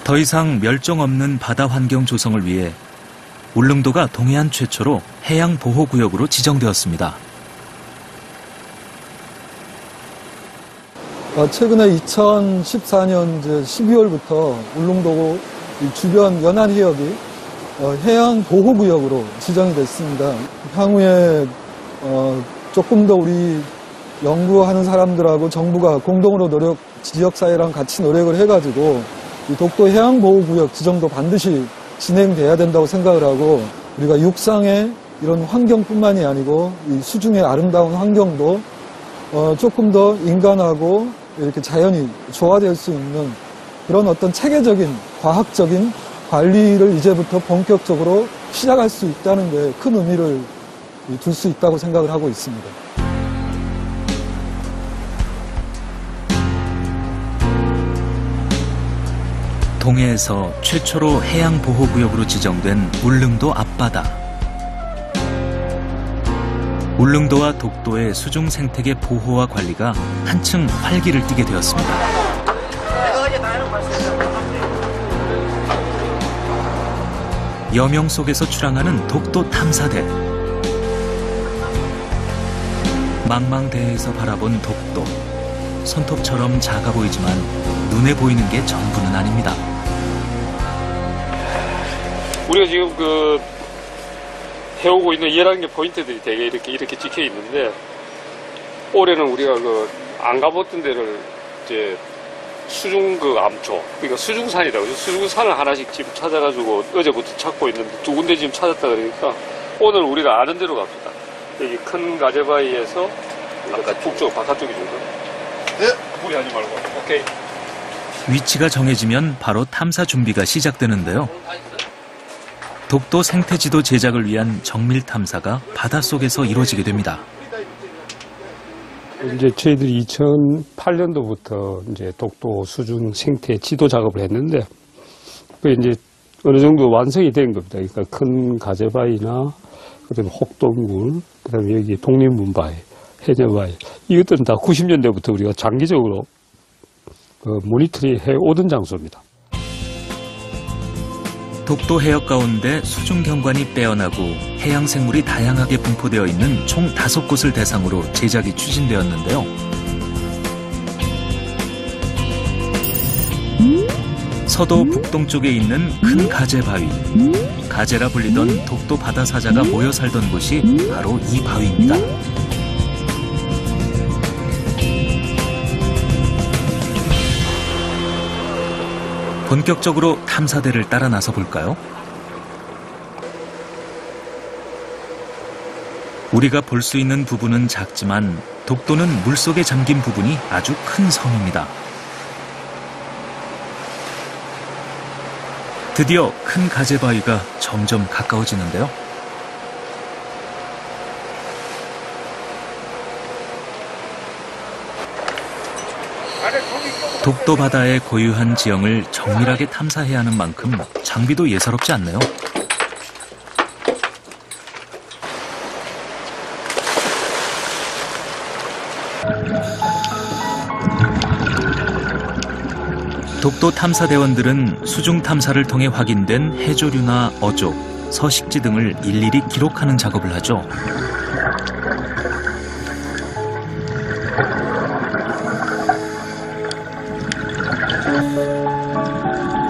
더 이상 멸종 없는 바다 환경 조성을 위해 울릉도가 동해안 최초로 해양보호구역으로 지정되었습니다. 최근에 2014년 12월부터 울릉도 주변 연안해역이 해양보호구역으로 지정이 됐습니다. 향후에 조금 더 우리 연구하는 사람들하고 정부가 공동으로 지역사회랑 같이 노력을 해가지고 이 독도 해양보호구역 지정도 반드시 진행돼야 된다고 생각을 하고, 우리가 육상의 이런 환경뿐만이 아니고 이 수중의 아름다운 환경도 조금 더 인간하고 이렇게 자연이 조화될 수 있는 그런 어떤 체계적인 과학적인 관리를 이제부터 본격적으로 시작할 수 있다는 데 큰 의미를 둘 수 있다고 생각을 하고 있습니다. 동해에서 최초로 해양보호구역으로 지정된 울릉도 앞바다. 울릉도와 독도의 수중 생태계 보호와 관리가 한층 활기를 띠게 되었습니다. 여명 속에서 출항하는 독도 탐사대. 망망대해에서 바라본 독도. 손톱처럼 작아 보이지만 눈에 보이는 게 전부는 아닙니다. 우리가 지금 해오고 있는 11개 포인트들이 되게 이렇게 찍혀 있는데, 올해는 우리가 안 가봤던 데를 이제 수중 암초, 그러니까 수중산이라고 하죠. 수중산을 하나씩 지금 찾아가지고 어제부터 찾고 있는데 2군데 지금 찾았다 그러니까 오늘 우리가 아는 데로 갑시다. 여기 큰 가재바위에서 북쪽, 바깥쪽이 정도. 네? 무리하지 말고. 오케이. 위치가 정해지면 바로 탐사 준비가 시작되는데요. 독도 생태지도 제작을 위한 정밀 탐사가 바닷속에서 이루어지게 됩니다. 이제 저희들이 2008년도부터 이제 독도 수중 생태 지도 작업을 했는데, 그 이제 어느 정도 완성이 된 겁니다. 그러니까 큰 가재바위나, 그다음에 혹동굴, 그다음에 여기 독립문바위, 해녀바위, 이것들은 다 90년대부터 우리가 장기적으로 모니터링 해 오던 장소입니다. 독도 해역 가운데 수중 경관이 빼어나고 해양 생물이 다양하게 분포되어 있는 총 5곳을 대상으로 제작이 추진되었는데요. 서도 북동쪽에 있는 큰 가재바위, 가재라 불리던 독도 바다 사자가 모여 살던 곳이 바로 이 바위입니다. 본격적으로 탐사대를 따라 나서 볼까요? 우리가 볼 수 있는 부분은 작지만 독도는 물속에 잠긴 부분이 아주 큰 섬입니다. 드디어 큰 가재바위가 점점 가까워지는데요. 독도 바다의 고유한 지형을 정밀하게 탐사해야 하는 만큼 장비도 예사롭지 않네요. 독도 탐사대원들은 수중 탐사를 통해 확인된 해조류나 어족, 서식지 등을 일일이 기록하는 작업을 하죠.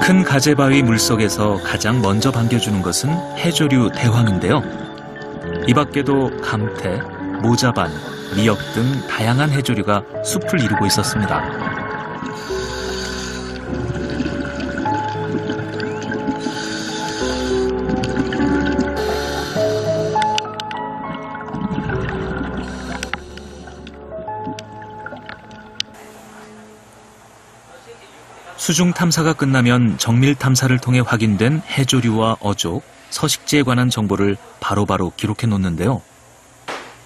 큰 가재바위 물속에서 가장 먼저 반겨주는 것은 해조류 대황인데요. 이 밖에도 감태, 모자반, 미역 등 다양한 해조류가 숲을 이루고 있었습니다. 수중 탐사가 끝나면 정밀 탐사를 통해 확인된 해조류와 어족, 서식지에 관한 정보를 바로바로 기록해 놓는데요.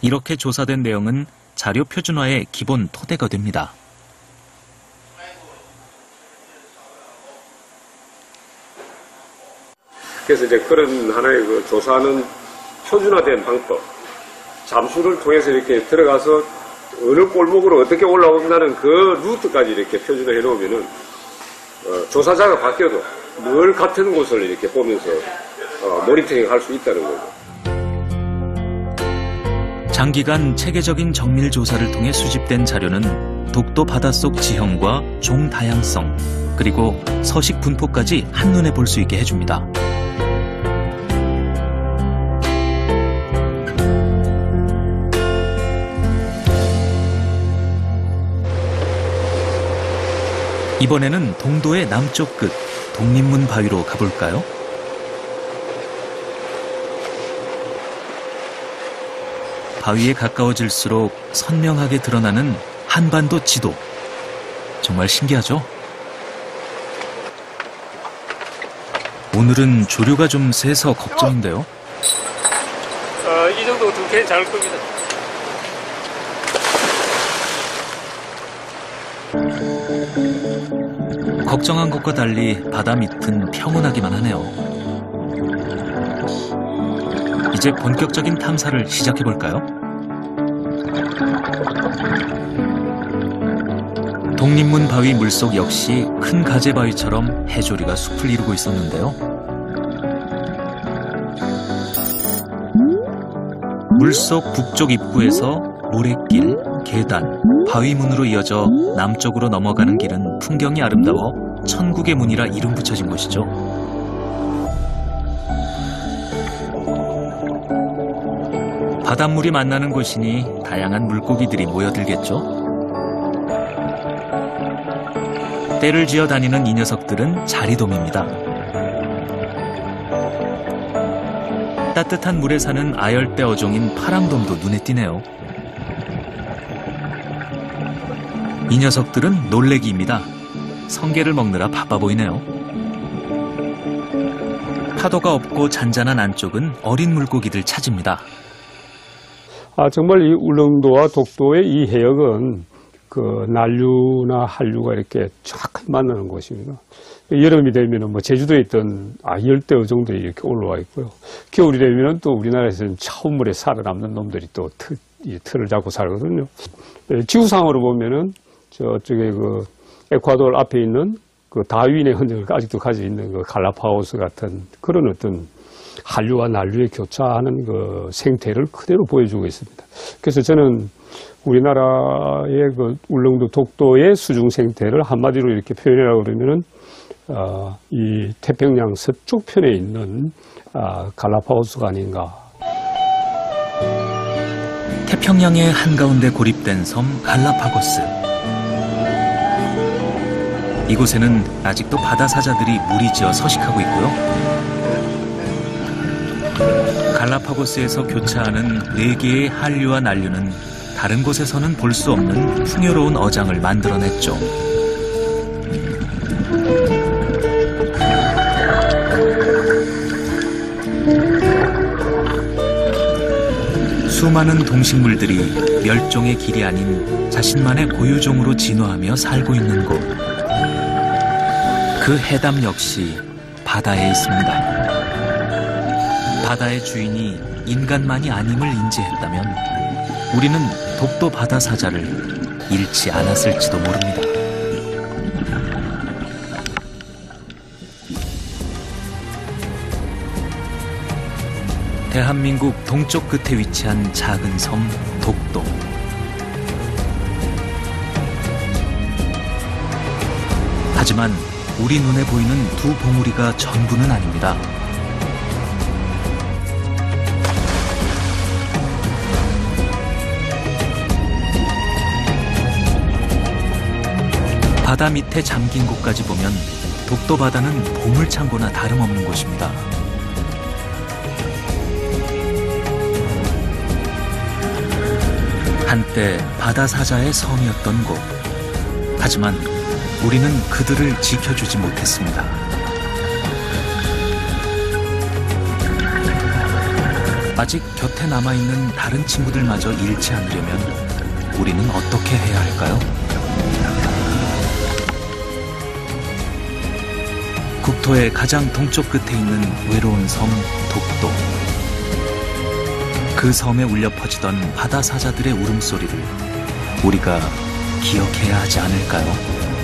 이렇게 조사된 내용은 자료 표준화의 기본 토대가 됩니다. 그래서 이제 그런 하나의 조사하는 표준화된 방법, 잠수를 통해서 이렇게 들어가서 어느 골목으로 어떻게 올라온다는 그 루트까지 이렇게 표준화해 놓으면은 조사자가 바뀌어도 늘 같은 곳을 이렇게 보면서 모니터링 할 수 있다는 거죠. 장기간 체계적인 정밀 조사를 통해 수집된 자료는 독도 바닷속 지형과 종 다양성, 그리고 서식 분포까지 한눈에 볼 수 있게 해줍니다. 이번에는 동도의 남쪽 끝, 독립문 바위로 가볼까요? 바위에 가까워질수록 선명하게 드러나는 한반도 지도. 정말 신기하죠? 오늘은 조류가 좀 세서 걱정인데요. 이 정도 두 개는 잘 겁니다. 걱정한 것과 달리 바다 밑은 평온하기만 하네요. 이제 본격적인 탐사를 시작해볼까요? 독립문 바위 물속 역시 큰 가재바위처럼 해조류가 숲을 이루고 있었는데요. 물속 북쪽 입구에서 모래길, 계단, 바위문으로 이어져 남쪽으로 넘어가는 길은 풍경이 아름다워 천국의 문이라 이름 붙여진 곳이죠. 바닷물이 만나는 곳이니 다양한 물고기들이 모여들겠죠. 떼를 쥐어 다니는 이 녀석들은 자리돔입니다. 따뜻한 물에 사는 아열대 어종인 파랑돔도 눈에 띄네요. 이 녀석들은 놀래기입니다. 성게를 먹느라 바빠 보이네요. 파도가 없고 잔잔한 안쪽은 어린 물고기들 찾입니다. 정말 이 울릉도와 독도의 이 해역은 그 난류나 한류가 이렇게 정확하게 만나는 곳입니다. 여름이 되면 뭐 제주도에 있던 열대 어종들이 이렇게 올라와 있고요. 겨울이 되면 또 우리나라에서는 차원물에 살아남는 놈들이 또 틀을 잡고 살거든요. 지구상으로 보면은 저쪽에 그 에콰도르 앞에 있는 그 다윈의 흔적을 아직도 가지고 있는 그 갈라파고스 같은 그런 어떤 한류와 난류의 교차하는 그 생태를 그대로 보여주고 있습니다. 그래서 저는 우리나라의 그 울릉도 독도의 수중 생태를 한마디로 이렇게 표현하라고 그러면은 이 태평양 서쪽 편에 있는 갈라파고스가 아닌가. 태평양의 한가운데 고립된 섬 갈라파고스. 이곳에는 아직도 바다사자들이 무리지어 서식하고 있고요. 갈라파고스에서 교차하는 4개의 한류와 난류는 다른 곳에서는 볼 수 없는 풍요로운 어장을 만들어냈죠. 수많은 동식물들이 멸종의 길이 아닌 자신만의 고유종으로 진화하며 살고 있는 곳. 그 해담 역시 바다에 있습니다. 바다의 주인이 인간만이 아님을 인지했다면 우리는 독도 바다 사자를 잃지 않았을지도 모릅니다. 대한민국 동쪽 끝에 위치한 작은 섬 독도. 하지만 우리 눈에 보이는 두 봉우리가 전부는 아닙니다. 바다 밑에 잠긴 곳까지 보면 독도 바다는 보물창고나 다름없는 곳입니다. 한때 바다사자의 섬이었던 곳. 하지만 우리는 그들을 지켜주지 못했습니다. 아직 곁에 남아있는 다른 친구들마저 잃지 않으려면 우리는 어떻게 해야 할까요? 국토의 가장 동쪽 끝에 있는 외로운 섬 독도. 그 섬에 울려 퍼지던 바다 사자들의 울음소리를 우리가 기억해야 하지 않을까요?